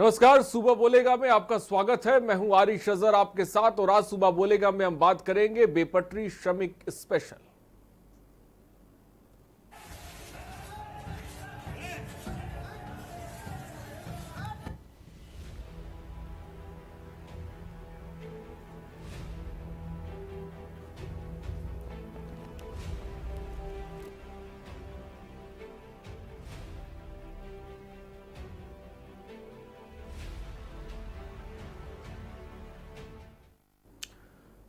नमस्कार, सुबह बोलेगा में आपका स्वागत है। मैं हूं आरिश अजहर आपके साथ और आज सुबह बोलेगा में हम बात करेंगे बेपटरी श्रमिक स्पेशल।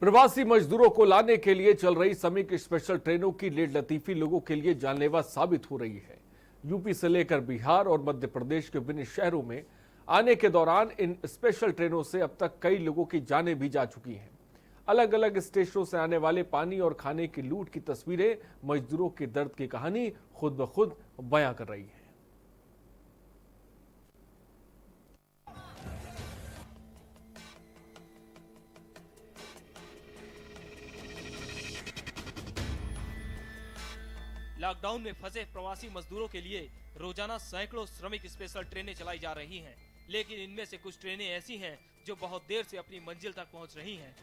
प्रवासी मजदूरों को लाने के लिए चल रही श्रमिक स्पेशल ट्रेनों की लेट लतीफी लोगों के लिए जानलेवा साबित हो रही है। यूपी से लेकर बिहार और मध्य प्रदेश के विभिन्न शहरों में आने के दौरान इन स्पेशल ट्रेनों से अब तक कई लोगों की जानें भी जा चुकी हैं। अलग अलग स्टेशनों से आने वाले पानी और खाने की लूट की तस्वीरें मजदूरों के दर्द की कहानी खुद ब खुद बयां कर रही है। लॉकडाउन में फंसे प्रवासी मजदूरों के लिए रोजाना सैकड़ों श्रमिक स्पेशल ट्रेनें चलाई जा रही हैं, लेकिन इनमें से कुछ ट्रेनें ऐसी हैं जो बहुत देर से अपनी मंजिल तक पहुंच रही हैं।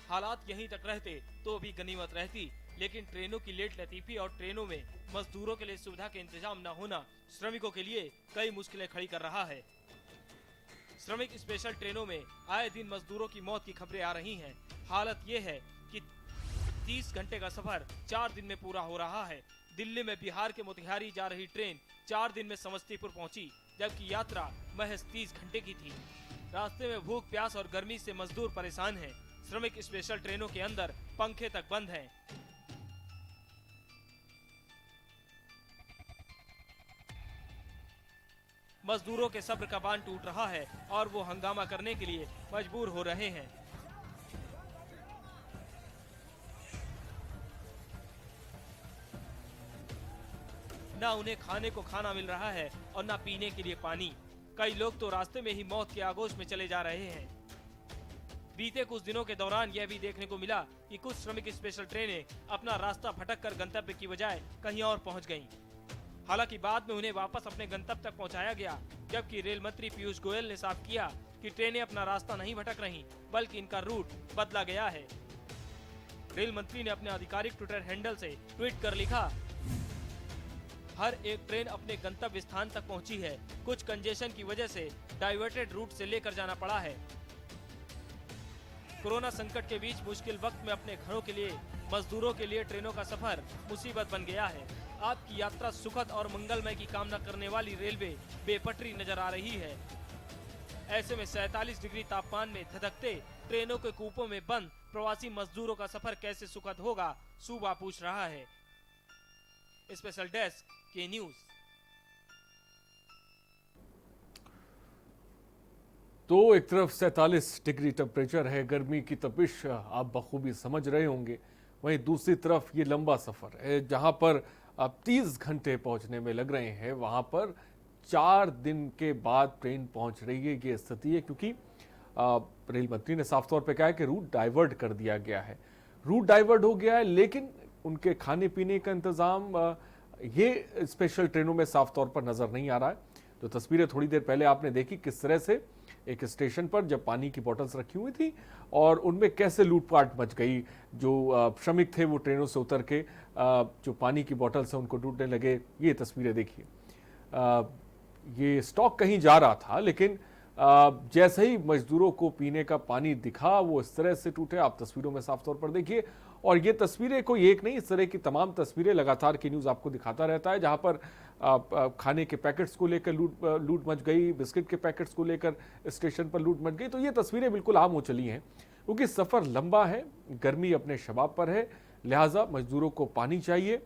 हालात यहीं तक रहते तो भी गनीमत रहती, लेकिन ट्रेनों की लेट लतीफी और ट्रेनों में मजदूरों के लिए सुविधा के इंतजाम न होना श्रमिकों के लिए कई मुश्किलें खड़ी कर रहा है। श्रमिक स्पेशल ट्रेनों में आए दिन मजदूरों की मौत की खबरें आ रही हैं। हालत ये है कि 30 घंटे का सफर 4 दिन में पूरा हो रहा है। दिल्ली में बिहार के मोतिहारी जा रही ट्रेन 4 दिन में समस्तीपुर पहुंची, जबकि यात्रा महज 30 घंटे की थी। रास्ते में भूख प्यास और गर्मी से मजदूर परेशान हैं। श्रमिक स्पेशल ट्रेनों के अंदर पंखे तक बंद हैं। मजदूरों के सब्र का बांध टूट रहा है और वो हंगामा करने के लिए मजबूर हो रहे हैं। ना उन्हें खाने को खाना मिल रहा है और ना पीने के लिए पानी। कई लोग तो रास्ते में ही मौत के आगोश में चले जा रहे हैं। बीते कुछ दिनों के दौरान यह भी देखने को मिला कि कुछ श्रमिक स्पेशल ट्रेनें अपना रास्ता भटककर गंतव्य की बजाय कहीं और पहुंच गईं। हालांकि बाद में उन्हें वापस अपने गंतव्य तक पहुंचाया गया, जबकि रेल मंत्री पीयूष गोयल ने साफ किया कि ट्रेनें अपना रास्ता नहीं भटक रही, बल्कि इनका रूट बदला गया है। रेल मंत्री ने अपने आधिकारिक ट्विटर हैंडल से ट्वीट कर लिखा, हर एक ट्रेन अपने गंतव्य स्थान तक पहुंची है। कुछ कंजेशन की वजह से डाइवर्टेड रूट से लेकर जाना पड़ा है। कोरोना संकट के बीच मुश्किल वक्त में अपने घरों के लिए मजदूरों के लिए ट्रेनों का सफर मुसीबत बन गया है। आपकी यात्रा सुखद और मंगलमय की कामना करने वाली रेलवे बेपटरी नजर आ रही है। ऐसे में 47 डिग्री तापमान में धधकते ट्रेनों के कूपों में बंद प्रवासी मजदूरों का सफर कैसे सुखद होगा, सूबा पूछ रहा है। स्पेशल डेस्क के न्यूज। तो एक तरफ 47 डिग्री टेम्परेचर है, गर्मी की तपिश आप बखूबी समझ रहे होंगे। वहीं दूसरी तरफ ये लंबा सफर है, जहां पर अब 30 घंटे पहुंचने में लग रहे हैं, वहां पर 4 दिन के बाद ट्रेन पहुंच रही है। ये स्थिति है क्योंकि रेल मंत्री ने साफ तौर पे कहा है कि रूट डाइवर्ट कर दिया गया है। रूट डाइवर्ट हो गया है, लेकिन उनके खाने पीने का इंतजाम ये स्पेशल ट्रेनों में साफ तौर पर नजर नहीं आ रहा है। तो तस्वीरें थोड़ी देर पहले आपने देखी किस तरह से एक स्टेशन पर जब पानी की बोतल्स रखी हुई थी और उनमें कैसे लूटपाट मच गई। जो श्रमिक थे वो ट्रेनों से उतर के जो पानी की बोतल्स हैं उनको लूटने लगे। ये तस्वीरें देखिए, ये स्टॉक कहीं जा रहा था, लेकिन जैसे ही मजदूरों को पीने का पानी दिखा वो इस तरह से टूटे। आप तस्वीरों में साफ तौर पर देखिए, और ये तस्वीरें कोई एक नहीं, इस तरह की तमाम तस्वीरें लगातार की न्यूज़ आपको दिखाता रहता है, जहां पर खाने के पैकेट्स को लेकर लूट मच गई, बिस्किट के पैकेट्स को लेकर स्टेशन पर लूट मच गई। तो ये तस्वीरें बिल्कुल आम हो चली हैं, क्योंकि सफ़र लंबा है, गर्मी अपने शबाब पर है, लिहाजा मजदूरों को पानी चाहिए,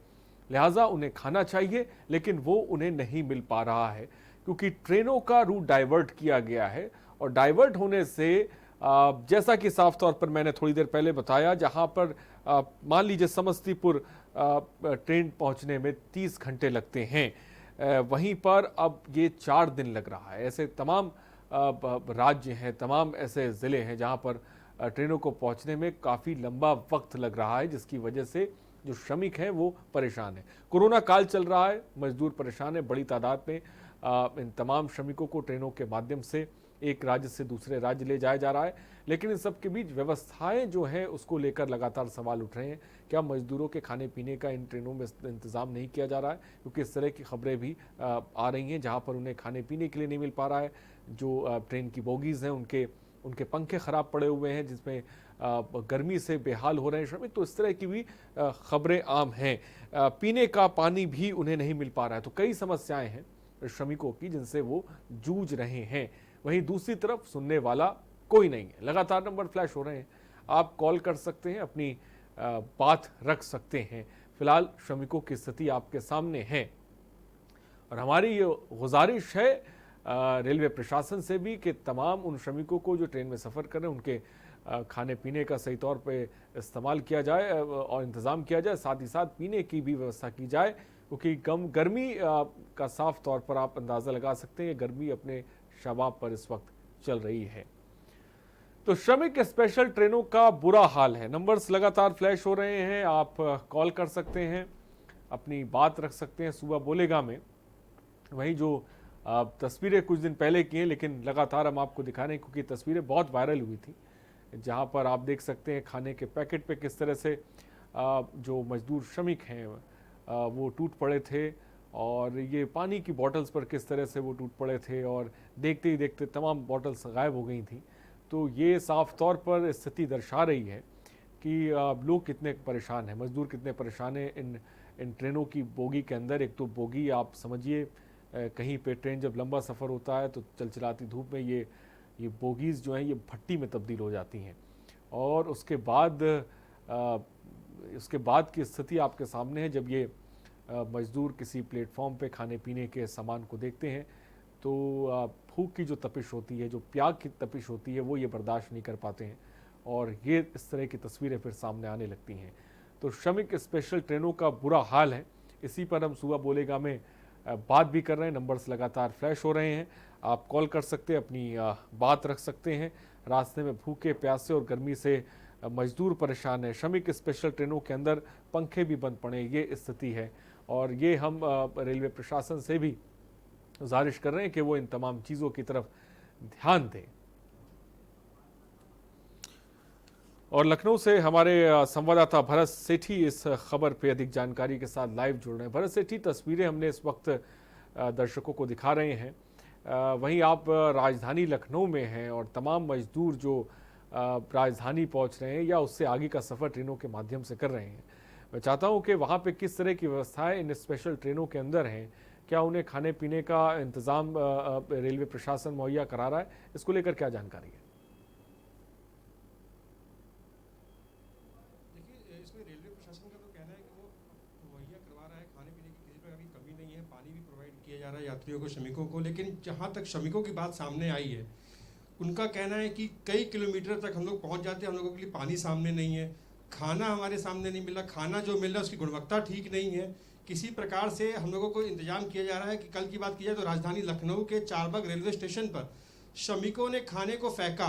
लिहाजा उन्हें खाना चाहिए, लेकिन वो उन्हें नहीं मिल पा रहा है क्योंकि ट्रेनों का रूट डाइवर्ट किया गया है। और डाइवर्ट होने से जैसा कि साफ तौर पर मैंने थोड़ी देर पहले बताया, जहां पर मान लीजिए समस्तीपुर ट्रेन पहुंचने में 30 घंटे लगते हैं, वहीं पर अब ये 4 दिन लग रहा है। ऐसे तमाम राज्य हैं, तमाम ऐसे ज़िले हैं जहां पर ट्रेनों को पहुंचने में काफ़ी लंबा वक्त लग रहा है, जिसकी वजह से जो श्रमिक हैं वो परेशान हैं। कोरोना काल चल रहा है, मजदूर परेशान है, बड़ी तादाद में इन तमाम श्रमिकों को ट्रेनों के माध्यम से एक राज्य से दूसरे राज्य ले जाया जा रहा है, लेकिन इन सब के बीच व्यवस्थाएं जो हैं उसको लेकर लगातार सवाल उठ रहे हैं। क्या मजदूरों के खाने पीने का इन ट्रेनों में इंतजाम नहीं किया जा रहा है? क्योंकि इस तरह की खबरें भी आ रही हैं जहां पर उन्हें खाने पीने के लिए नहीं मिल पा रहा है। जो ट्रेन की बोगीज़ हैं उनके पंखे खराब पड़े हुए हैं, जिसमें गर्मी से बेहाल हो रहे हैं श्रमिक। तो इस तरह की भी खबरें आम हैं। पीने का पानी भी उन्हें नहीं मिल पा रहा है। तो कई समस्याएं हैं श्रमिकों की जिनसे वो जूझ रहे हैं। वहीं दूसरी तरफ सुनने वाला कोई नहीं है। लगातार नंबर फ्लैश हो रहे हैं, आप कॉल कर सकते हैं, अपनी बात रख सकते हैं। फिलहाल श्रमिकों की स्थिति आपके सामने है और हमारी ये गुजारिश है रेलवे प्रशासन से भी कि तमाम उन श्रमिकों को जो ट्रेन में सफ़र कर रहे हैं उनके खाने पीने का सही तौर पे इस्तेमाल किया जाए और इंतज़ाम किया जाए। साथ ही साथ पीने की भी व्यवस्था की जाए, क्योंकि गर्मी का साफ तौर पर आप अंदाज़ा लगा सकते हैं। गर्मी अपने शबाब पर इस वक्त चल रही है। तो श्रमिक स्पेशल ट्रेनों का बुरा हाल है। नंबर्स लगातार फ्लैश हो रहे हैं, आप कॉल कर सकते हैं, अपनी बात रख सकते हैं सुबह बोलेगा में। वहीं जो तस्वीरें कुछ दिन पहले की हैं, लेकिन लगातार हम आपको दिखा रहे हैं क्योंकि तस्वीरें बहुत वायरल हुई थी, जहां पर आप देख सकते हैं खाने के पैकेट पे किस तरह से जो मजदूर श्रमिक हैं वो टूट पड़े थे, और ये पानी की बॉटल्स पर किस तरह से वो टूट पड़े थे, और देखते ही देखते तमाम बॉटल्स गायब हो गई थी। तो ये साफ तौर पर स्थिति दर्शा रही है कि लोग कितने परेशान हैं, मजदूर कितने परेशान हैं इन ट्रेनों की बोगी के अंदर। एक तो बोगी आप समझिए, कहीं पे ट्रेन जब लंबा सफ़र होता है तो चलचलाती धूप में ये बोगीज़ जो हैं ये भट्टी में तब्दील हो जाती हैं, और उसके बाद की स्थिति आपके सामने है। जब ये मजदूर किसी प्लेटफॉर्म पे खाने पीने के सामान को देखते हैं तो भूख की जो तपिश होती है, जो प्याग की तपिश होती है, वो ये बर्दाश्त नहीं कर पाते हैं, और ये इस तरह की तस्वीरें फिर सामने आने लगती हैं। तो श्रमिक स्पेशल ट्रेनों का बुरा हाल है। इसी पर हम सुबह बोलेगा में बात भी कर रहे हैं। नंबर्स लगातार फ्लैश हो रहे हैं, आप कॉल कर सकते हैं, अपनी बात रख सकते हैं। रास्ते में भूखे प्यासे और गर्मी से मजदूर परेशान है। श्रमिक स्पेशल ट्रेनों के अंदर पंखे भी बंद पड़े, ये स्थिति है, और ये हम रेलवे प्रशासन से भी गुजारिश कर रहे हैं कि वो इन तमाम चीज़ों की तरफ ध्यान दें। और लखनऊ से हमारे संवाददाता भरत सेठी इस खबर पे अधिक जानकारी के साथ लाइव जुड़ रहे हैं। भरत सेठी, तस्वीरें हमने इस वक्त दर्शकों को दिखा रहे हैं, वहीं आप राजधानी लखनऊ में हैं और तमाम मजदूर जो राजधानी पहुंच रहे हैं या उससे आगे का सफ़र ट्रेनों के माध्यम से कर रहे हैं। मैं चाहता हूं कि वहां पे किस तरह की व्यवस्थाएं इन स्पेशल ट्रेनों के अंदर हैं, क्या उन्हें खाने पीने का इंतज़ाम रेलवे प्रशासन मुहैया करा रहा है, इसको लेकर क्या जानकारी है? देखिए, इसमें रेलवे प्रशासन का तो कहना है कि वो मुहैया करवा रहा है, खाने पीने की किसी प्रकार की कमी नहीं है, पानी भी प्रोवाइड किया जा रहा है यात्रियों को, श्रमिकों को। लेकिन जहाँ तक श्रमिकों की बात सामने आई है, उनका कहना है कि कई किलोमीटर तक हम लोग पहुँच जाते हैं, हम लोगों के लिए पानी सामने नहीं है, खाना हमारे सामने नहीं मिल रहा, खाना जो मिल रहा है उसकी गुणवत्ता ठीक नहीं है। किसी प्रकार से हम लोगों को इंतजाम किया जा रहा है कि कल की बात की जाए तो राजधानी लखनऊ के चारबाग रेलवे स्टेशन पर श्रमिकों ने खाने को फेंका,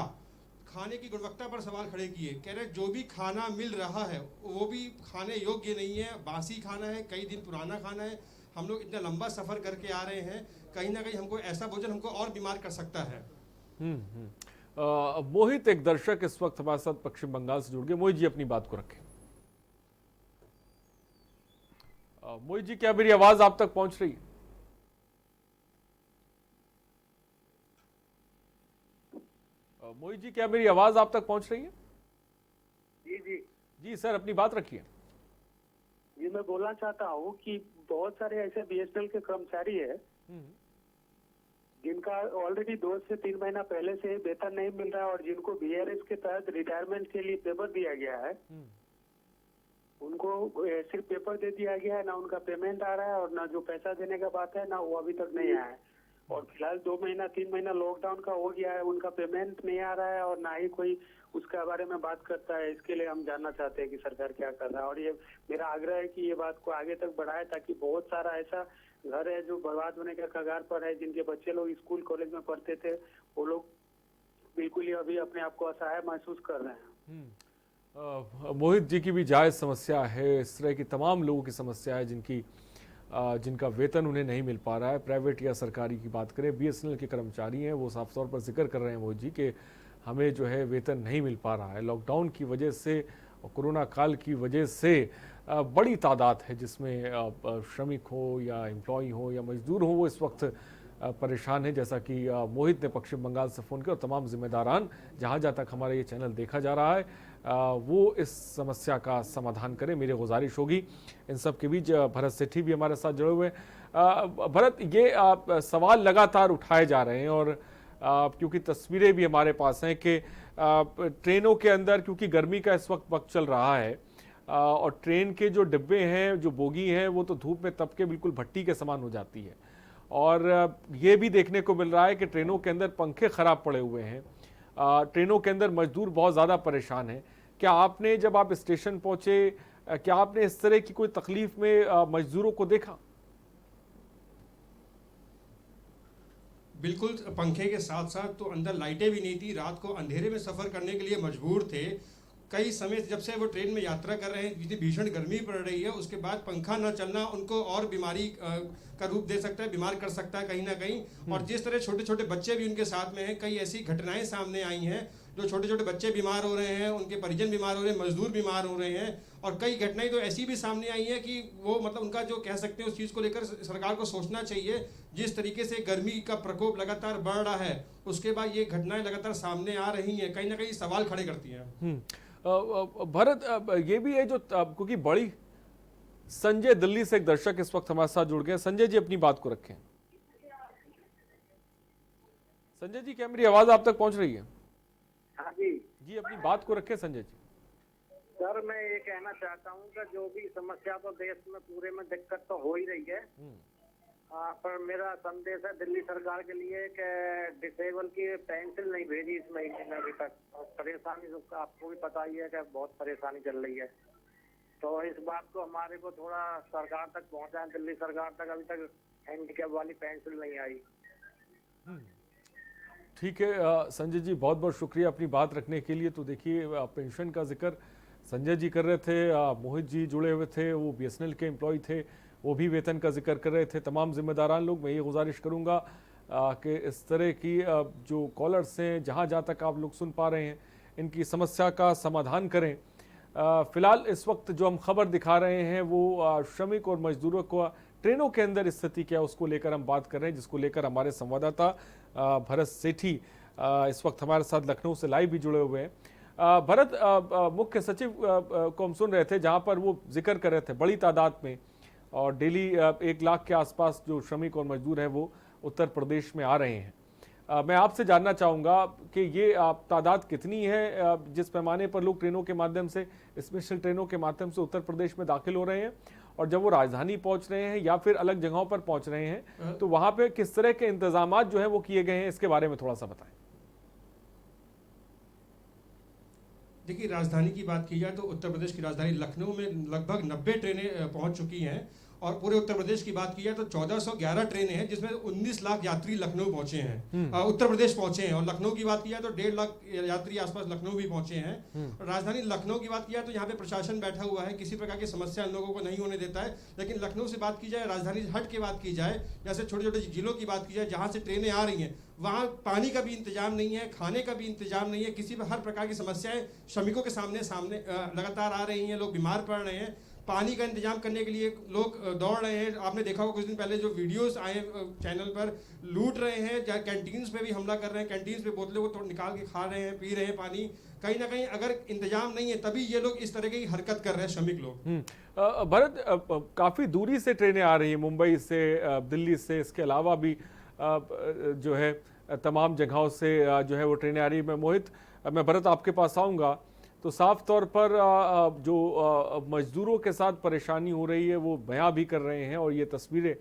खाने की गुणवत्ता पर सवाल खड़े किए। कह रहे जो भी खाना मिल रहा है वो भी खाने योग्य नहीं है, बासी खाना है, कई दिन पुराना खाना है। हम लोग इतना लंबा सफ़र करके आ रहे हैं, कहीं ना कहीं हमको ऐसा भोजन हमको और बीमार कर सकता है। मोहित, एक दर्शक इस वक्त हमारे साथ पश्चिम बंगाल से जुड़ गए। मोहित जी, अपनी बात को रखें। मोहित जी, क्या मेरी आवाज आप तक पहुंच रही है? मोहित जी, क्या मेरी आवाज आप तक पहुंच रही है? जी जी जी सर, अपनी बात रखिए। जी, मैं बोलना चाहता हूँ कि बहुत सारे ऐसे बीएसएनएल के कर्मचारी है जिनका ऑलरेडी 2 से 3 महीना पहले से वेतन नहीं मिल रहा है, और जिनको बीआरएस के तहत रिटायरमेंट के लिए पेपर दिया गया है, उनको सिर्फ पेपर दे दिया गया है, ना उनका पेमेंट आ रहा है और ना जो पैसा देने का बात है ना वो अभी तक नहीं आया है। और फिलहाल 2 महीना 3 महीना लॉकडाउन का हो गया है, उनका पेमेंट नहीं आ रहा है और ना ही कोई उसके बारे में बात करता है। इसके लिए हम जानना चाहते हैं कि सरकार क्या कर रहा है, और ये मेरा आग्रह है कि ये बात को आगे तक बढ़ाए, ताकि बहुत सारा ऐसा घर है जो बर्बाद होने के कगार पर है, जिनके बच्चे लोग स्कूल कॉलेज में पढ़ते थे, वो लोग बिल्कुल ही अभी अपने आप को असहाय महसूस कर रहे हैं। मोहित जी की भी जायज़ समस्या है, इस तरह की तमाम लोगों की समस्या है जिनकी जिनका वेतन उन्हें नहीं मिल पा रहा है। प्राइवेट या सरकारी की बात करें, बीएसएनएल के कर्मचारी हैं, वो साफ तौर पर जिक्र कर रहे हैं मोदी जी कि हमें जो है वेतन नहीं मिल पा रहा है। लॉकडाउन की वजह से और कोरोना काल की वजह से बड़ी तादाद है जिसमें श्रमिक हो या एम्प्लॉय हो या मजदूर हो, वो इस वक्त परेशान है। जैसा कि मोहित ने पश्चिम बंगाल से फ़ोन किया और तमाम जिम्मेदारान जहाँ जहाँ तक हमारा ये चैनल देखा जा रहा है वो इस समस्या का समाधान करें, मेरी गुजारिश होगी। इन सब के बीच भरत सेठी भी हमारे साथ जुड़े हुए हैं। भरत, ये सवाल लगातार उठाए जा रहे हैं और क्योंकि तस्वीरें भी हमारे पास हैं कि ट्रेनों के अंदर, क्योंकि गर्मी का इस वक्त चल रहा है और ट्रेन के जो डिब्बे हैं, जो बोगी हैं, वो तो धूप में तप के बिल्कुल भट्टी के समान हो जाती है। और ये भी देखने को मिल रहा है कि ट्रेनों के अंदर पंखे खराब पड़े हुए हैं, ट्रेनों के अंदर मजदूर बहुत ज़्यादा परेशान हैं। क्या आपने, जब आप स्टेशन पहुंचे, क्या आपने इस तरह की कोई तकलीफ में मजदूरों को देखा? बिल्कुल, पंखे के साथ साथ तो अंदर लाइटें भी नहीं थी, रात को अंधेरे में सफ़र करने के लिए मजबूर थे। कई समय जब से वो ट्रेन में यात्रा कर रहे हैं, जितनी भीषण गर्मी पड़ रही है, उसके बाद पंखा न चलना उनको और बीमारी का रूप दे सकता है, बीमार कर सकता है कहीं ना कहीं। और जिस तरह छोटे छोटे बच्चे भी उनके साथ में हैं, कई ऐसी घटनाएं सामने आई हैं जो छोटे छोटे बच्चे बीमार हो रहे हैं, उनके परिजन बीमार हो रहे हैं, मजदूर बीमार हो रहे हैं। और कई घटनाएं तो ऐसी भी सामने आई हैं कि वो मतलब उनका जो कह सकते हैं, उस चीज़ को लेकर सरकार को सोचना चाहिए। जिस तरीके से गर्मी का प्रकोप लगातार बढ़ रहा है, उसके बाद ये घटनाएं लगातार सामने आ रही हैं, कहीं ना कहीं सवाल खड़े करती हैं। भरत, ये भी है जो, क्योंकि बड़ी, संजय दिल्ली से एक दर्शक इस वक्त हमारे साथ जुड़ गए। संजय जी, अपनी बात को रखें। संजय जी, क्या मेरी आवाज आप तक पहुंच रही है? हाँ जी जी, अपनी बात को रखें संजय जी। सर, मैं ये कहना चाहता हूँ कि जो भी समस्या तो देश में पूरे में दिक्कत तो हो ही रही है, पर मेरा संदेश है दिल्ली सरकार के लिए कि डिसेबल की पेंसिल नहीं भेजी इस महीने में अभी तक। परेशानी तो आपको भी पता ही है कि बहुत परेशानी चल रही है, तो इस बात को हमारे को थोड़ा सरकार तक पहुंचाएं। दिल्ली सरकार तक अभी तक हैंडीकैप वाली पेंसिल नहीं आई। ठीक है संजय जी, बहुत बहुत शुक्रिया अपनी बात रखने के लिए। तो देखिए, पेंशन का जिक्र संजय जी कर रहे थे, मोहित जी जुड़े हुए थे, वो बीएसएनएल के एम्प्लॉय थे, वो भी वेतन का जिक्र कर रहे थे। तमाम जिम्मेदारान लोग, मैं ये गुजारिश करूंगा कि इस तरह की जो कॉलर्स हैं, जहाँ जहाँ तक आप लोग सुन पा रहे हैं, इनकी समस्या का समाधान करें। फिलहाल इस वक्त जो हम खबर दिखा रहे हैं वो श्रमिक और मजदूरों को ट्रेनों के अंदर स्थिति क्या है उसको लेकर हम बात कर रहे हैं, जिसको लेकर हमारे संवाददाता भरत सेठी इस वक्त हमारे साथ लखनऊ से लाइव भी जुड़े हुए हैं। भरत, मुख्य सचिव को हम सुन रहे थे, जहां पर वो जिक्र कर रहे थे बड़ी तादाद में और डेली 1 लाख के आसपास जो श्रमिक और मजदूर हैं वो उत्तर प्रदेश में आ रहे हैं। मैं आपसे जानना चाहूँगा कि ये तादाद कितनी है जिस पैमाने पर लोग ट्रेनों के माध्यम से, स्पेशल ट्रेनों के माध्यम से उत्तर प्रदेश में दाखिल हो रहे हैं, और जब वो राजधानी पहुंच रहे हैं या फिर अलग जगहों पर पहुंच रहे हैं तो वहां पे किस तरह के इंतजाम जो है वो किए गए हैं, इसके बारे में थोड़ा सा बताएं। देखिए, राजधानी की बात की जाए तो उत्तर प्रदेश की राजधानी लखनऊ में लगभग 90 ट्रेनें पहुंच चुकी हैं, और पूरे उत्तर प्रदेश की बात की जाए तो 1411 ट्रेनें हैं, जिसमें 19 लाख यात्री लखनऊ पहुंचे हैं, उत्तर प्रदेश पहुंचे हैं। और लखनऊ की बात की जाए तो 1.5 लाख यात्री आसपास लखनऊ भी पहुंचे हैं। राजधानी लखनऊ की बात की जाए तो यहाँ पे प्रशासन बैठा हुआ है, किसी प्रकार की समस्या इन लोगों को नहीं होने देता है। लेकिन लखनऊ से बात की जाए, राजधानी हट की बात की जाए, जैसे छोटे छोटे जिलों की बात की जाए जहाँ से ट्रेनें आ रही हैं, वहाँ पानी का भी इंतजाम नहीं है, खाने का भी इंतजाम नहीं है, किसी भी हर प्रकार की समस्याएं श्रमिकों के सामने लगातार आ रही हैं, लोग बीमार पड़ रहे हैं। पानी का इंतजाम करने के लिए लोग दौड़ रहे हैं। आपने देखा होगा कुछ दिन पहले जो वीडियोस आए चैनल पर, लूट रहे हैं, जहाँ कैंटीन्स पे भी हमला कर रहे हैं, कैंटीन्स पे बोतलों को निकाल के खा रहे हैं, पी रहे हैं पानी। कहीं ना कहीं अगर इंतजाम नहीं है तभी ये लोग इस तरह की हरकत कर रहे हैं श्रमिक लोग। भरत, काफ़ी दूरी से ट्रेनें आ रही हैं, मुंबई से, दिल्ली से, इसके अलावा भी जो है तमाम जगहों से जो है वो ट्रेनें आ रही है। मोहित, मैं भरत आपके पास आऊँगा, तो साफ तौर पर जो मजदूरों के साथ परेशानी हो रही है वो बयां भी कर रहे हैं, और ये तस्वीरें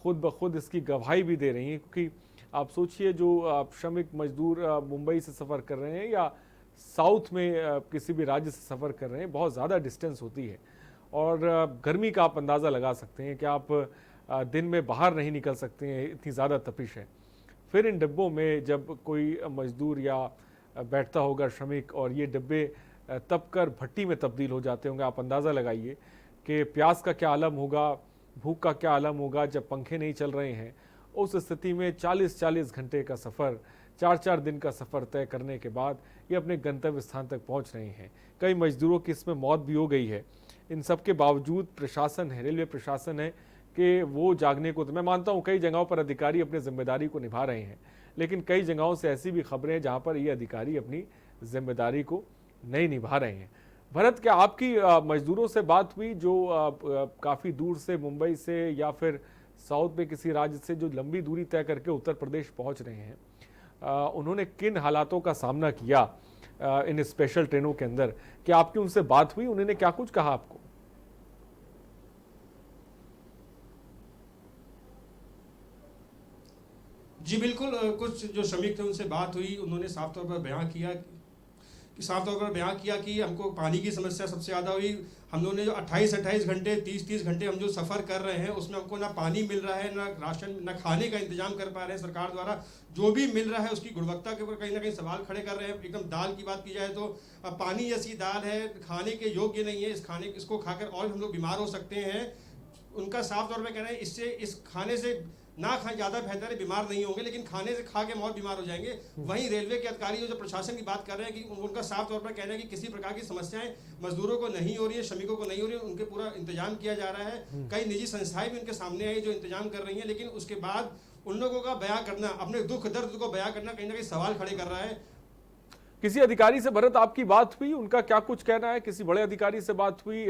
खुद ब खुद इसकी गवाही भी दे रही हैं। क्योंकि आप सोचिए, जो श्रमिक मजदूर मुंबई से सफ़र कर रहे हैं या साउथ में किसी भी राज्य से सफ़र कर रहे हैं, बहुत ज़्यादा डिस्टेंस होती है, और गर्मी का आप अंदाज़ा लगा सकते हैं कि आप दिन में बाहर नहीं निकल सकते हैं, इतनी ज़्यादा तपिश है। फिर इन डिब्बों में जब कोई मजदूर या बैठता होगा श्रमिक, और ये डिब्बे तप कर भट्टी में तब्दील हो जाते होंगे, आप अंदाज़ा लगाइए कि प्यास का क्या आलम होगा, भूख का क्या आलम होगा जब पंखे नहीं चल रहे हैं। उस स्थिति में 40-40 घंटे का सफ़र, 4-4 दिन का सफ़र तय करने के बाद ये अपने गंतव्य स्थान तक पहुंच रहे हैं। कई मजदूरों की इसमें मौत भी हो गई है। इन सब के बावजूद प्रशासन है, रेलवे प्रशासन है कि वो जागने को, तो मैं मानता हूँ कई जगहों पर अधिकारी अपनी जिम्मेदारी को निभा रहे हैं, लेकिन कई जगहों से ऐसी भी खबरें हैं जहाँ पर ये अधिकारी अपनी जिम्मेदारी को नहीं निभा रहे हैं। भरत, क्या आपकी मजदूरों से बात हुई जो काफ़ी दूर से, मुंबई से या फिर साउथ में किसी राज्य से जो लंबी दूरी तय करके उत्तर प्रदेश पहुंच रहे हैं, उन्होंने किन हालातों का सामना किया इन स्पेशल ट्रेनों के अंदर? क्या आपकी उनसे बात हुई? उन्होंने क्या कुछ कहा आपको? जी बिल्कुल, कुछ जो श्रमिक थे उनसे बात हुई। उन्होंने साफ तौर पर बयां किया कि हमको पानी की समस्या सबसे ज़्यादा हुई। हम लोगों ने जो 28-28 घंटे, 30-30 घंटे हम जो सफ़र कर रहे हैं उसमें हमको ना पानी मिल रहा है, ना राशन, ना खाने का इंतजाम कर पा रहे हैं। सरकार द्वारा जो भी मिल रहा है उसकी गुणवत्ता के ऊपर कहीं ना कहीं सवाल खड़े कर रहे हैं। एकदम दाल की बात की जाए तो पानी जैसी दाल है, खाने के योग्य नहीं है। इसको खाकर और हम लोग बीमार हो सकते हैं। उनका साफ तौर पर कहना है इस खाने से ना खाएं ज़्यादा बेहतर है, बीमार नहीं होंगे, लेकिन खाने से खा के और बीमार हो जाएंगे। वहीं रेलवे के अधिकारी जो प्रशासन की बात कर रहे हैं कि उनका साफ तौर पर कहना है कि किसी प्रकार की समस्याएं मजदूरों को नहीं हो रही है, श्रमिकों को नहीं हो रही है, उनके पूरा इंतजाम किया जा रहा है। कई निजी संस्थाएं भी उनके सामने आई जो इंतजाम कर रही हैं, लेकिन उसके बाद उन लोगों का बयां करना, अपने दुख दर्द को बयां करना कहीं ना कहीं सवाल खड़े कर रहा है। किसी अधिकारी से भरत आपकी बात हुई? उनका क्या कुछ कहना है? किसी बड़े अधिकारी से बात हुई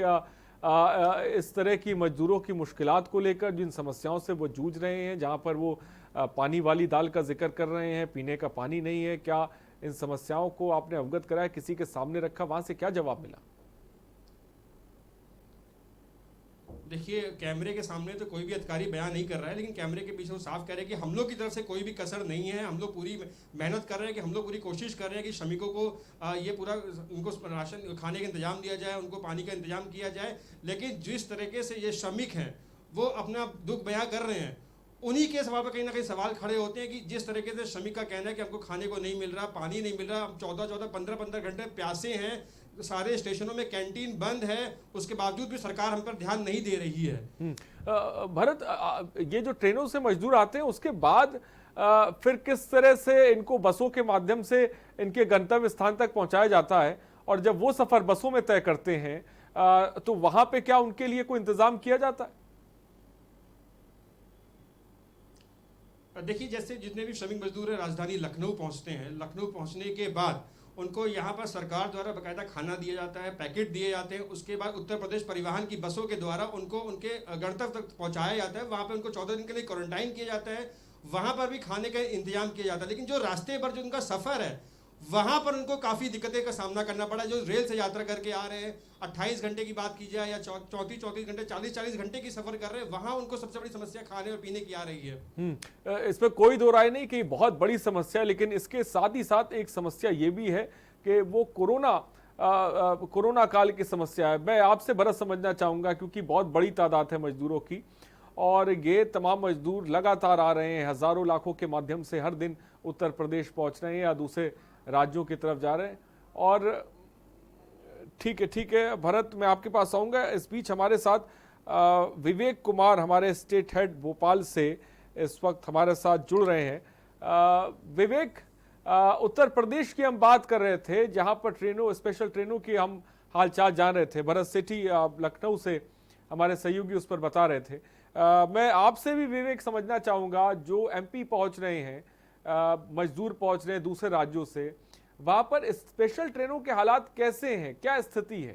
इस तरह की मजदूरों की मुश्किलात को लेकर, जिन समस्याओं से वो जूझ रहे हैं, जहां पर वो पानी वाली दाल का जिक्र कर रहे हैं, पीने का पानी नहीं है? क्या इन समस्याओं को आपने अवगत कराया, किसी के सामने रखा, वहां से क्या जवाब मिला? देखिए, कैमरे के सामने तो कोई भी अधिकारी बयान नहीं कर रहा है, लेकिन कैमरे के पीछे वो साफ कह रहे हैं कि हम लोग की तरफ से कोई भी कसर नहीं है। हम लोग पूरी मेहनत कर रहे हैं, कि हम लोग पूरी कोशिश कर रहे हैं कि श्रमिकों को ये पूरा उनको राशन, खाने का इंतजाम दिया जाए, उनको पानी का इंतजाम किया जाए। लेकिन जिस तरीके से ये श्रमिक हैं वो अपना दुख बयां कर रहे हैं, उन्हीं के सवाल पर कहीं ना कहीं सवाल खड़े होते हैं कि जिस तरीके से श्रमिक का कहना है कि हमको खाने को नहीं मिल रहा, पानी नहीं मिल रहा, हम 14-14, 15-15 घंटे प्यासे हैं, सारे स्टेशनों में कैंटीन बंद है, उसके बावजूद भी सरकार हम पर ध्यान नहीं दे रही है। भरत, ये जो ट्रेनों से मजदूर आते हैं उसके बाद फिर किस तरह से इनको बसों के माध्यम से इनके गंतव्य स्थान तक पहुंचाया जाता है? और जब वो सफर बसों में तय करते हैं तो वहां पे क्या उनके लिए कोई इंतजाम किया जाता है? देखिए, जैसे जितने भी श्रमिक मजदूर हैं राजधानी लखनऊ पहुंचते हैं, लखनऊ पहुंचने के बाद उनको यहाँ पर सरकार द्वारा बाकायदा खाना दिया जाता है, पैकेट दिए जाते हैं। उसके बाद उत्तर प्रदेश परिवहन की बसों के द्वारा उनको उनके गंतव्य तक पहुँचाया जाता है। वहाँ पर उनको 14 दिन के लिए क्वारंटाइन किया जाता है, वहाँ पर भी खाने का इंतजाम किया जाता है। लेकिन जो रास्ते पर जो उनका सफ़र है वहाँ पर उनको काफ़ी दिक्कतें का सामना करना पड़ा। जो रेल से यात्रा करके आ रहे हैं, 28 घंटे की बात की जाए या 34-34 घंटे, 40-40 घंटे की सफ़र कर रहे हैं, वहाँ उनको सबसे बड़ी समस्या खाने और पीने की आ रही है। इसमें कोई दो राय नहीं कि बहुत बड़ी समस्या, लेकिन इसके साथ ही साथ एक समस्या ये भी है कि वो कोरोना काल की समस्या है। मैं आपसे भरत समझना चाहूँगा, क्योंकि बहुत बड़ी तादाद है मजदूरों की और ये तमाम मजदूर लगातार आ रहे हैं, हज़ारों लाखों के माध्यम से हर दिन उत्तर प्रदेश पहुँच रहे हैं या दूसरे राज्यों की तरफ जा रहे हैं। और ठीक है भरत, मैं आपके पास आऊँगा। इस बीच हमारे साथ विवेक कुमार, हमारे स्टेट हेड भोपाल से इस वक्त हमारे साथ जुड़ रहे हैं। विवेक, उत्तर प्रदेश की हम बात कर रहे थे, जहां पर ट्रेनों, स्पेशल ट्रेनों की हम हालचाल जान रहे थे। भरत सेठी लखनऊ से हमारे सहयोगी उस पर बता रहे थे। मैं आपसे भी विवेक समझना चाहूँगा, जो एमपी पहुँच रहे हैं, मजदूर पहुँच रहे हैं दूसरे राज्यों से, वहाँ पर स्पेशल ट्रेनों के हालात कैसे हैं, क्या स्थिति है?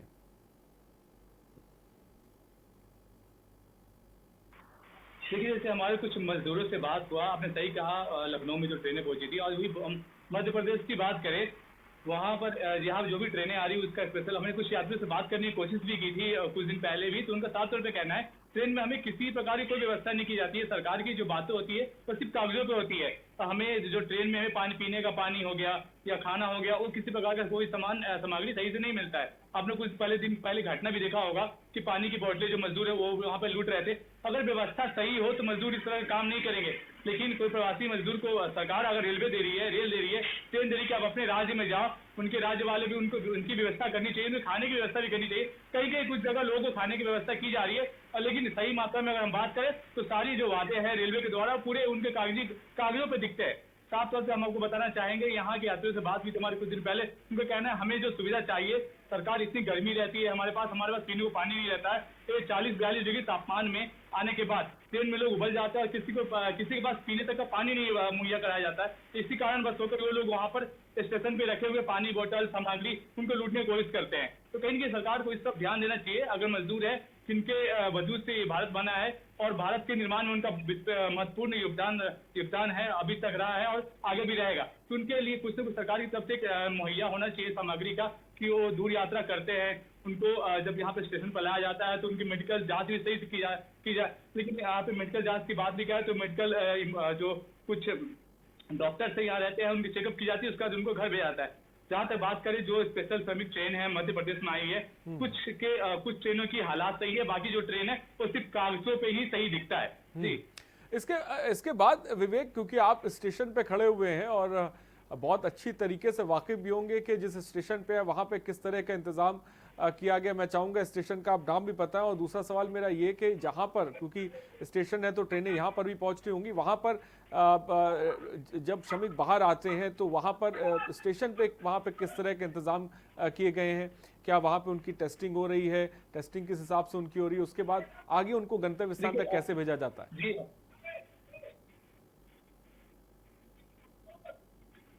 देखिए, जैसे हमारे कुछ मजदूरों से बात हुआ, आपने सही कहा, लखनऊ में जो ट्रेनें पहुंची थी, और वही मध्य प्रदेश की बात करें, वहाँ पर यहाँ जो भी ट्रेनें आ रही है उसका स्पेशल, हमने कुछ यात्रियों से बात करने की कोशिश भी की थी कुछ दिन पहले भी, तो उनका साफ तौर पे कहना है ट्रेन में हमें किसी प्रकार की कोई व्यवस्था नहीं की जाती है। सरकार की जो बातें होती है वो सिर्फ कागजों पे होती है। तो हमें जो ट्रेन में हमें पानी, पीने का पानी हो गया या खाना हो गया, वो किसी प्रकार का कोई सामग्री सही से नहीं मिलता है। आपने कुछ दिन पहले घटना भी देखा होगा कि पानी की बोतलें जो मजदूर है वो वहाँ पे लूट रहे थे। अगर व्यवस्था सही हो तो मजदूर इस तरह का काम नहीं करेंगे। लेकिन कोई प्रवासी मजदूर को सरकार अगर रेलवे दे रही है, रेल दे रही है, ट्रेन दे रही है कि आप अपने राज्य में जाओ, उनके राज्य वाले भी उनको उनकी व्यवस्था करनी चाहिए, उन्हें खाने की व्यवस्था भी करनी चाहिए। कहीं कहीं कुछ जगह लोगों को खाने की व्यवस्था की जा रही है, और लेकिन सही मात्रा में अगर हम बात करें तो सारी जो वादे हैं रेलवे के द्वारा पूरे उनके कागजों पर दिखते हैं। साफ तौर से हम आपको बताना चाहेंगे, यहाँ के यात्रियों से बात हुई हमारे कुछ दिन पहले, उनका कहना है हमें जो सुविधा चाहिए, सरकार इतनी गर्मी रहती है, हमारे पास पीने को पानी नहीं रहता है, ये 40-42 डिग्री तापमान में आने के बाद ट्रेन में लोग उबल जाते हैं और किसी के पास पीने तक का पानी नहीं मुहैया कराया जाता है। इसी कारण बस होकर वो लोग वहाँ पर स्टेशन पे रखे हुए पानी बोतल सामग्री उनको लूटने की कोशिश करते हैं। तो कहीं ना सरकार को इस पर ध्यान देना चाहिए। अगर मजदूर है जिनके वजूद से ये भारत बना है और भारत के निर्माण में उनका महत्वपूर्ण योगदान है, अभी तक रहा है और आगे भी रहेगा, तो उनके लिए कुछ न कुछ सरकार की तरफ से मुहैया होना चाहिए सामग्री का, कि वो दूर यात्रा करते हैं, उनको जब यहाँ पे स्टेशन पर लाया जाता है तो उनकी मेडिकल जांच भी सही से की जाए। लेकिन यहाँ पे मेडिकल जांच की बात भी करें तो मेडिकल जो कुछ डॉक्टर से यहाँ रहते हैं उनकी चेकअप की जाती है, उसके बाद उनको घर भेजा जाता है। जहाँ तक बात करें जो स्पेशल श्रमिक ट्रेन है मध्य प्रदेश में आई है, कुछ ट्रेनों की हालात सही है, बाकी जो ट्रेन है वो सिर्फ कागजों पे ही सही दिखता है। जी, इसके बाद विवेक, क्योंकि आप स्टेशन पे खड़े हुए हैं और बहुत अच्छी तरीके से वाकिफ भी होंगे कि जिस स्टेशन पे है वहाँ पे किस तरह का इंतजाम किया गया, मैं चाहूँगा स्टेशन का आप नाम भी पता है। और दूसरा सवाल मेरा ये कि जहाँ पर, क्योंकि स्टेशन है तो ट्रेनें यहाँ पर भी पहुँचती होंगी, वहाँ पर जब श्रमिक बाहर आते हैं तो वहाँ पर स्टेशन पे वहाँ पे किस तरह के इंतजाम किए गए हैं? क्या वहाँ पे उनकी टेस्टिंग हो रही है? टेस्टिंग किस हिसाब से उनकी हो रही है? उसके बाद आगे उनको गंतव्य स्थान तक कैसे भेजा जाता है?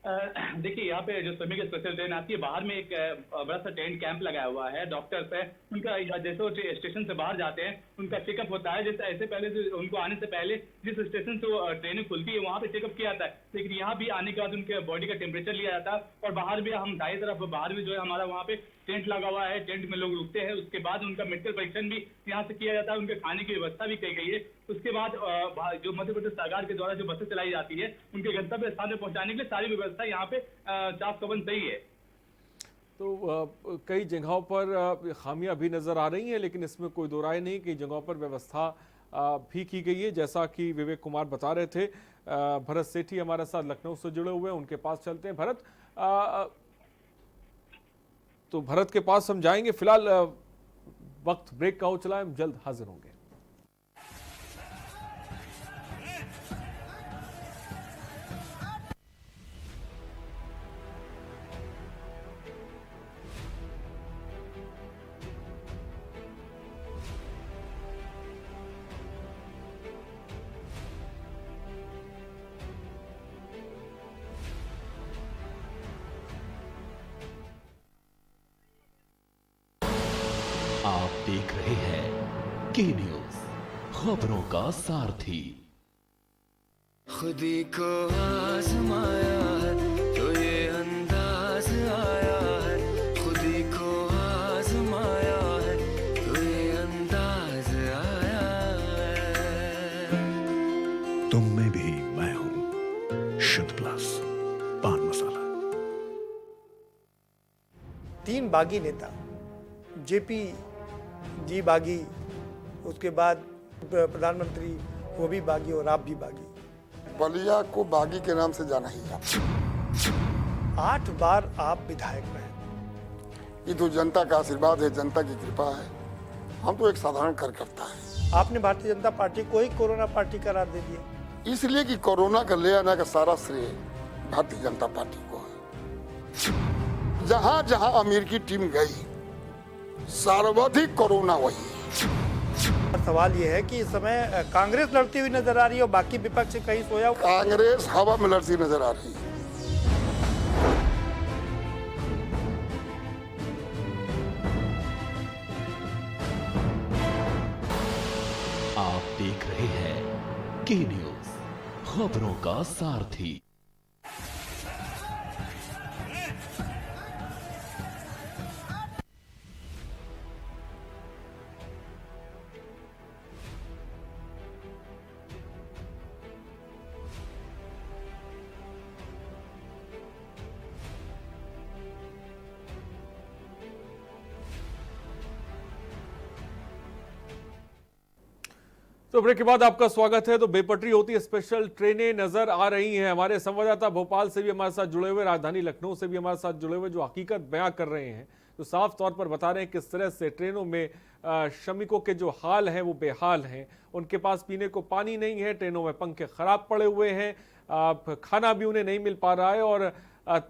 देखिए, यहाँ पे जो श्रमिक स्पेशल ट्रेन आती है, बाहर में एक बड़ा सा टेंट कैंप लगाया हुआ है, डॉक्टर्स है, उनका जैसे वो स्टेशन से बाहर जाते हैं उनका चेकअप होता है। जैसे ऐसे पहले उनको आने से पहले जिस स्टेशन से वो ट्रेनें खुलती है वहाँ पे चेकअप किया जाता है, लेकिन यहाँ भी आने के बाद उनके बॉडी का टेम्परेचर लिया जाता है। और बाहर भी हम दाएं तरफ बाहर भी जो है हमारा वहाँ पे टेंट लगा हुआ है, टेंट में लोग रुकते हैं, उसके बाद उनका मेडिकल परीक्षण भी यहाँ से किया जाता है, उनके खाने की व्यवस्था भी की गई है। उसके बाद जो मध्य प्रदेश सरकार के द्वारा जो बसें चलाई जाती है उनके गंतव्य स्थान पर पहुंचाने के लिए सारी व्यवस्था यहाँ पे चाक चौबंद सही है। तो कई जगहों पर खामियां भी नजर आ रही हैं, लेकिन इसमें कोई दो राय नहीं, कई जगहों पर व्यवस्था भी की गई है, जैसा कि विवेक कुमार बता रहे थे। भरत सेठी हमारे साथ लखनऊ से जुड़े हुए हैं, उनके पास चलते हैं। भरत, तो भरत के पास हम जाएंगे, फिलहाल वक्त ब्रेक का हो चला है, हम जल्द हाजिर होंगे। आप देख रहे हैं के न्यूज, खबरों का सारथी। खुदी को आजमाया है तो ये अंदाज आया है, खुदी को आजमाया है तो ये अंदाज आया है। तुम में भी मैं हूं, शुद्ध प्लस पान मसाला। 3 बागी नेता, जेपी जी बागी, उसके बाद प्रधानमंत्री वो भी बागी और आप भी बागी। बलिया को बागी के नाम से जाना ही जाता। 8 बार आप विधायक रहे। ये तो जनता का आशीर्वाद है, जनता की कृपा है। हम तो एक साधारण कार्यकर्ता है। आपने भारतीय जनता पार्टी को ही कोरोना पार्टी करार दे दिया, इसलिए कि कोरोना का ले आने का सारा श्रेय भारतीय जनता पार्टी को है। जहां जहां अमीर की टीम गई, सर्वाधिक कोरोना वही है। सवाल ये है कि इस समय कांग्रेस लड़ती हुई नजर आ रही है और बाकी विपक्ष कहीं सोया हुआ। कांग्रेस हवा में लड़ती नजर आ रही है। आप देख रहे हैं के न्यूज, खबरों का सारथी। तो ब्रेक के बाद आपका स्वागत है। तो बेपटरी होती स्पेशल ट्रेनें नजर आ रही हैं। हमारे संवाददाता भोपाल से भी हमारे साथ जुड़े हुए, राजधानी लखनऊ से भी हमारे साथ जुड़े हुए, जो हकीकत बयां कर रहे हैं, तो साफ तौर पर बता रहे हैं किस तरह से ट्रेनों में श्रमिकों के जो हाल हैं वो बेहाल हैं। उनके पास पीने को पानी नहीं है, ट्रेनों में पंखे खराब पड़े हुए हैं, खाना भी उन्हें नहीं मिल पा रहा है और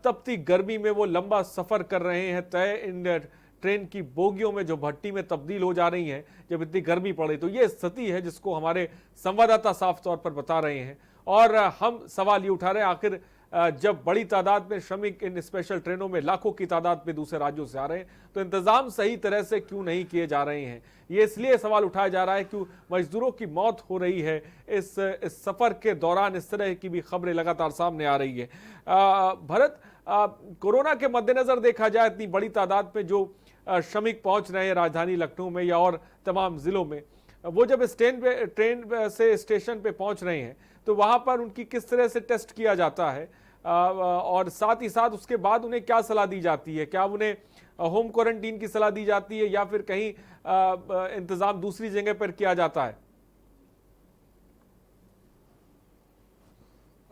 तपती गर्मी में वो लंबा सफर कर रहे हैं तय इन ट्रेन की बोगियों में जो भट्टी में तब्दील हो जा रही हैं जब इतनी गर्मी पड़े। तो ये स्थिति है जिसको हमारे संवाददाता साफ तौर पर बता रहे हैं और हम सवाल ये उठा रहे हैं, आखिर जब बड़ी तादाद में श्रमिक इन स्पेशल ट्रेनों में लाखों की तादाद में दूसरे राज्यों से आ रहे हैं तो इंतजाम सही तरह से क्यों नहीं किए जा रहे हैं। ये इसलिए सवाल उठाया जा रहा है क्यों मजदूरों की मौत हो रही है इस सफर के दौरान। इस तरह की भी खबरें लगातार सामने आ रही है। भरत, कोरोना के मद्देनजर देखा जाए इतनी बड़ी तादाद में जो श्रमिक पहुंच रहे हैं राजधानी लखनऊ में या और तमाम जिलों में, वो जब ट्रेन से स्टेशन पे पहुंच रहे हैं तो वहां पर उनकी किस तरह से टेस्ट किया जाता है और साथ ही साथ उसके बाद उन्हें क्या सलाह दी जाती है? क्या उन्हें होम क्वारंटीन की सलाह दी जाती है या फिर कहीं इंतजाम दूसरी जगह पर किया जाता है?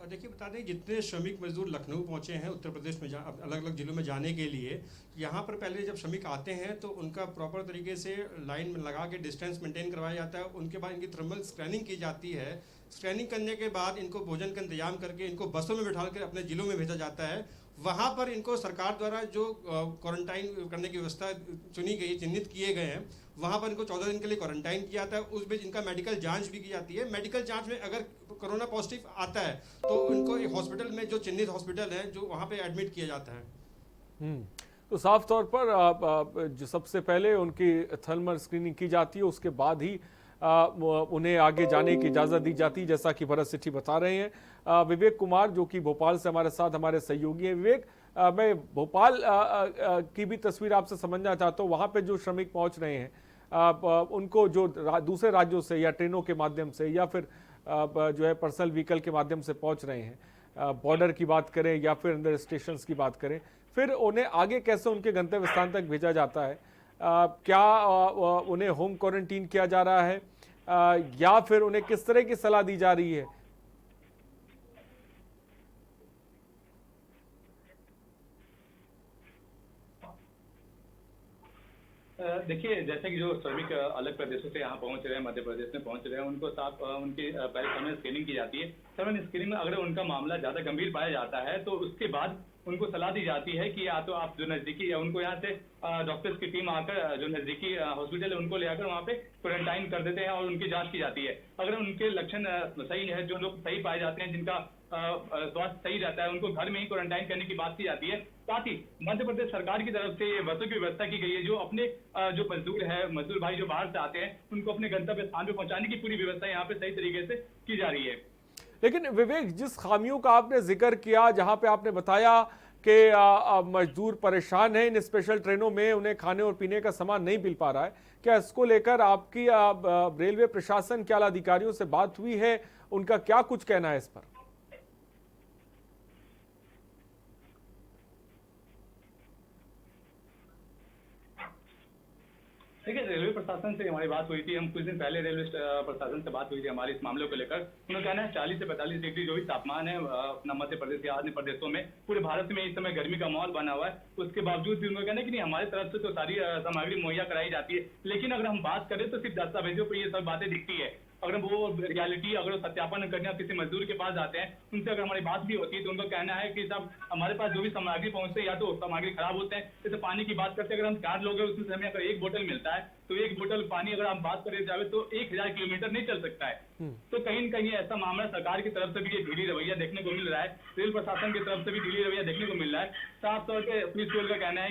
देखिए, बता दें जितने श्रमिक मजदूर लखनऊ पहुंचे हैं उत्तर प्रदेश में अलग अलग जिलों में जाने के लिए, यहाँ पर पहले जब श्रमिक आते हैं तो उनका प्रॉपर तरीके से लाइन में लगा के डिस्टेंस मेंटेन करवाया जाता है। उनके बाद इनकी थर्मल स्कैनिंग की जाती है। स्कैनिंग करने के बाद इनको भोजन का इंतजाम करके इनको बसों में बिठा कर अपने जिलों में भेजा जाता है। वहाँ पर इनको सरकार द्वारा जो क्वारंटाइन करने की व्यवस्था चिन्हित किए गए हैं, वहाँ पर इनको 14 दिन के लिए क्वारंटाइन किया जाता है। उस बीच इनका मेडिकल जांच भी की जाती है। मेडिकल जांच में अगर कोरोना पॉजिटिव आता है तो उनको एक हॉस्पिटल में, जो चिन्हित हॉस्पिटल है, जो वहाँ पे एडमिट किया जाता है। तो साफ तौर पर जो सबसे पहले उनकी थर्मल स्क्रीनिंग की जाती है, उसके बाद ही उन्हें आगे जाने की इजाज़त दी जाती है, जैसा कि भरत सेठी बता रहे हैं। विवेक कुमार जो कि भोपाल से हमारे साथ हमारे सहयोगी हैं। विवेक, मैं भोपाल की भी तस्वीर आपसे समझना चाहता हूँ। वहाँ पे जो श्रमिक पहुँच रहे हैं उनको जो दूसरे राज्यों से या ट्रेनों के माध्यम से या फिर जो है पर्सनल व्हीकल के माध्यम से पहुँच रहे हैं, बॉर्डर की बात करें या फिर अंदर स्टेशन की बात करें, फिर उन्हें आगे कैसे उनके गंतव्य स्थान तक भेजा जाता है? क्या उन्हें होम क्वारंटीन किया जा रहा है या फिर उन्हें किस तरह की सलाह दी जा रही है? देखिए, जैसे कि जो श्रमिक अलग प्रदेशों से यहाँ पहुंच रहे हैं, मध्य प्रदेश में पहुंच रहे हैं, उनको साफ उनकी पहले थर्मल स्क्रीनिंग की जाती है। थर्मल स्क्रीनिंग में अगर उनका मामला ज्यादा गंभीर पाया जाता है तो उसके बाद उनको सलाह दी जाती है कि या तो आप जो नजदीकी, उनको यहाँ से डॉक्टर्स की टीम आकर जो नजदीकी हॉस्पिटल है उनको ले आकर वहाँ पे क्वारंटाइन कर देते हैं और उनकी जांच की जाती है। अगर उनके लक्षण सही है, जो लोग सही पाए जाते हैं, जिनका स्वास्थ्य सही रहता है, उनको घर में ही क्वारंटाइन करने की बात की जाती है। साथ ही मध्य प्रदेश सरकार की तरफ से बसों की व्यवस्था की गई है, जो अपने जो मजदूर भाई जो बाहर से आते हैं उनको अपने गंतव्य स्थान पे पहुंचाने की पूरी व्यवस्था यहाँ पे सही तरीके से की जा रही है। लेकिन विवेक, जिस खामियों का आपने जिक्र किया, जहां पे आपने बताया कि मजदूर परेशान हैं इन स्पेशल ट्रेनों में, उन्हें खाने और पीने का सामान नहीं मिल पा रहा है, क्या इसको लेकर आपकी रेलवे प्रशासन के आला अधिकारियों से बात हुई है? उनका क्या कुछ कहना है इस पर? देखिए, रेलवे प्रशासन से हमारी बात हुई थी। हम कुछ दिन पहले रेलवे प्रशासन से बात हुई थी हमारे इस मामले को लेकर। उन्होंने कहना है 40 से 45 डिग्री जो भी तापमान है अपना मध्य प्रदेश या अन्य प्रदेशों में, पूरे भारत में इस समय गर्मी का माहौल बना हुआ है। उसके बावजूद भी उन्होंने कहना है कि नहीं, हमारी तरफ से तो सारी सामग्री मुहैया कराई जाती है, लेकिन अगर हम बात करें तो सिर्फ दस्तावेजों पर ये सब बातें दिखती है। अगर वो रियलिटी, अगर सत्यापन करने किसी मजदूर के पास जाते हैं, उनसे अगर हमारी बात भी होती है तो उनको कहना है कि साहब हमारे पास जो भी सामग्री पहुंचते हैं या तो सामग्री खराब होते हैं। जैसे पानी की बात करते हैं, अगर हम 4 लोग हैं उसमें से हमें अगर 1 बोतल मिलता है तो 1 बोतल पानी अगर हम बात करें जाए तो 1000 किलोमीटर नहीं चल सकता है। तो कहीं न कहीं ऐसा मामला सरकार की तरफ से भी ये ढीली रवैया देखने को मिल रहा है, रेल प्रशासन की तरफ से भी ढीली रवैया देखने को मिल रहा है। साफ तौर पर पीयूष गोयल का कहना है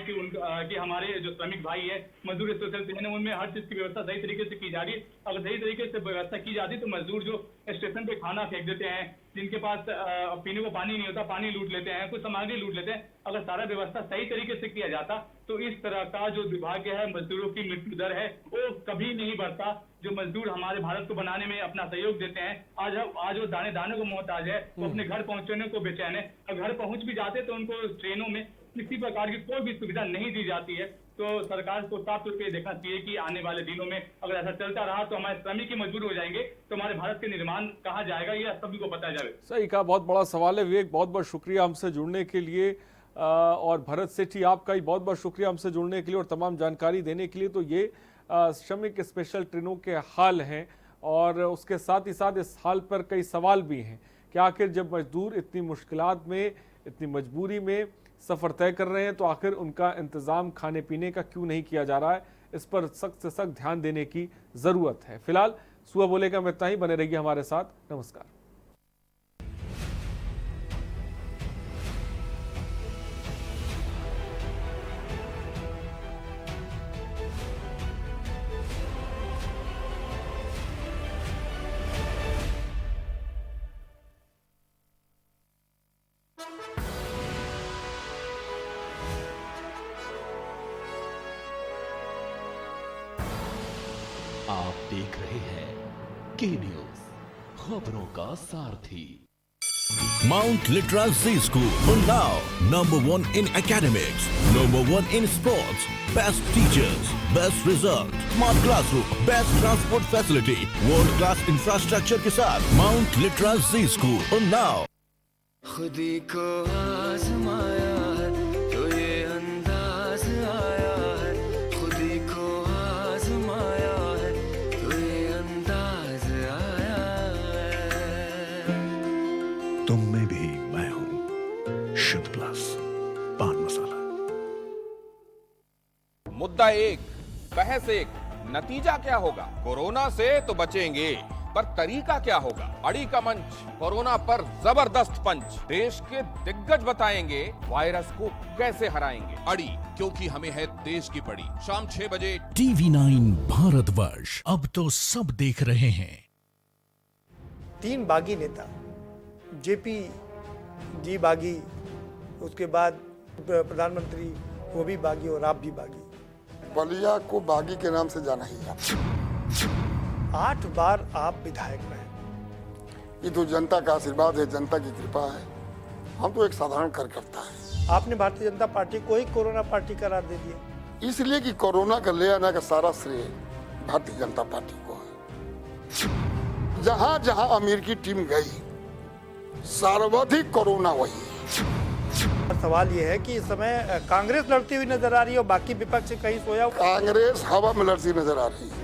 कि हमारे जो श्रमिक भाई है, मजदूर स्पेशल ट्रेन है, उनमें हर चीज की व्यवस्था सही तरीके से की जा रही है। अगर सही तरीके से व्यवस्था की जाती तो मजदूर जो स्टेशन पे खाना फेंक देते हैं, जिनके पास पीने को पानी नहीं होता, पानी लूट लेते हैं, कुछ सामग्री लूट लेते हैं, अगर सारा व्यवस्था सही तरीके से किया जाता तो इस तरह का जो दुर्भाग्य है, मजदूरों की मृत्यु दर है, वो कभी नहीं बढ़ता। जो मजदूर हमारे भारत को बनाने में अपना सहयोग देते हैं, आज वो दाने दाने को मोहताज है, वो अपने घर पहुंचने को बेचैन है, और घर पहुंच भी जाते तो उनको ट्रेनों में किसी प्रकार की कोई भी सुविधा नहीं दी जाती है। तो सरकार को साफ तौर पे देखना चाहिए कि आने वाले दिनों में अगर ऐसा चलता रहा तो हमारे श्रमिक ही मजबूर हो जाएंगे, तो हमारे भारत के निर्माण कहाँ जाएगा, ये सभी को पता जाए। सही कहा, बहुत बड़ा सवाल है विवेक, बहुत बहुत शुक्रिया हमसे जुड़ने के लिए। और भरत सेठी आपका ही बहुत बहुत शुक्रिया हमसे जुड़ने के लिए और तमाम जानकारी देने के लिए। तो ये श्रमिक स्पेशल ट्रेनों के हाल हैं और उसके साथ ही साथ इस हाल पर कई सवाल भी हैं कि आखिर जब मजदूर इतनी मुश्किलात में, इतनी मजबूरी में सफ़र तय कर रहे हैं तो आखिर उनका इंतज़ाम खाने पीने का क्यों नहीं किया जा रहा है। इस पर सख्त से सख्त ध्यान देने की ज़रूरत है। फिलहाल सुबह बोलेगा में इतना ही, बने रहिए हमारे साथ। नमस्कार। आप देख रहे हैं के न्यूज, खबरों का सारथी। Mount Litra Z School, Unnao, #1 in academics, #1 in sports, best teachers, best result, smart classroom, best transport facility, world class infrastructure के साथ Mount Litra Z School, Unnao। खुदी को आजमाया है तो ये अंदाज आया है, खुदी को आजमाया है तो ये अंदाज आया है। तुम में भी मैं हूं शुद्ध प्लस पान मसाला। मुद्दा एक, बहस एक, नतीजा क्या होगा? कोरोना से तो बचेंगे, पर तरीका क्या होगा? अड़ी का मंच, कोरोना पर जबरदस्त पंच, देश के दिग्गज बताएंगे वायरस को कैसे हराएंगे। अड़ी, क्योंकि हमें है देश की पड़ी। शाम 6 बजे TV9 भारतवर्ष, अब तो सब देख रहे हैं। 3 बागी नेता, JP जी बागी, उसके बाद प्रधानमंत्री वो भी बागी और आप भी बागी। बलिया को बागी के नाम से जाना ही जाता। 8 बार आप विधायक रहे। ये तो जनता का आशीर्वाद है, जनता की कृपा है। हम तो एक साधारण कार्यकर्ता है। आपने भारतीय जनता पार्टी को ही कोरोना पार्टी करार दे दिया, इसलिए कि कोरोना का ले आने का सारा श्रेय भारतीय जनता पार्टी को है। जहां जहां अमीर की टीम गई, सर्वाधिक कोरोना वही है। सवाल ये है कि इस समय कांग्रेस लड़ती हुई नजर आ रही है और बाकी विपक्ष कहीं सोया। कांग्रेस हवा में लड़ती नजर आ रही है।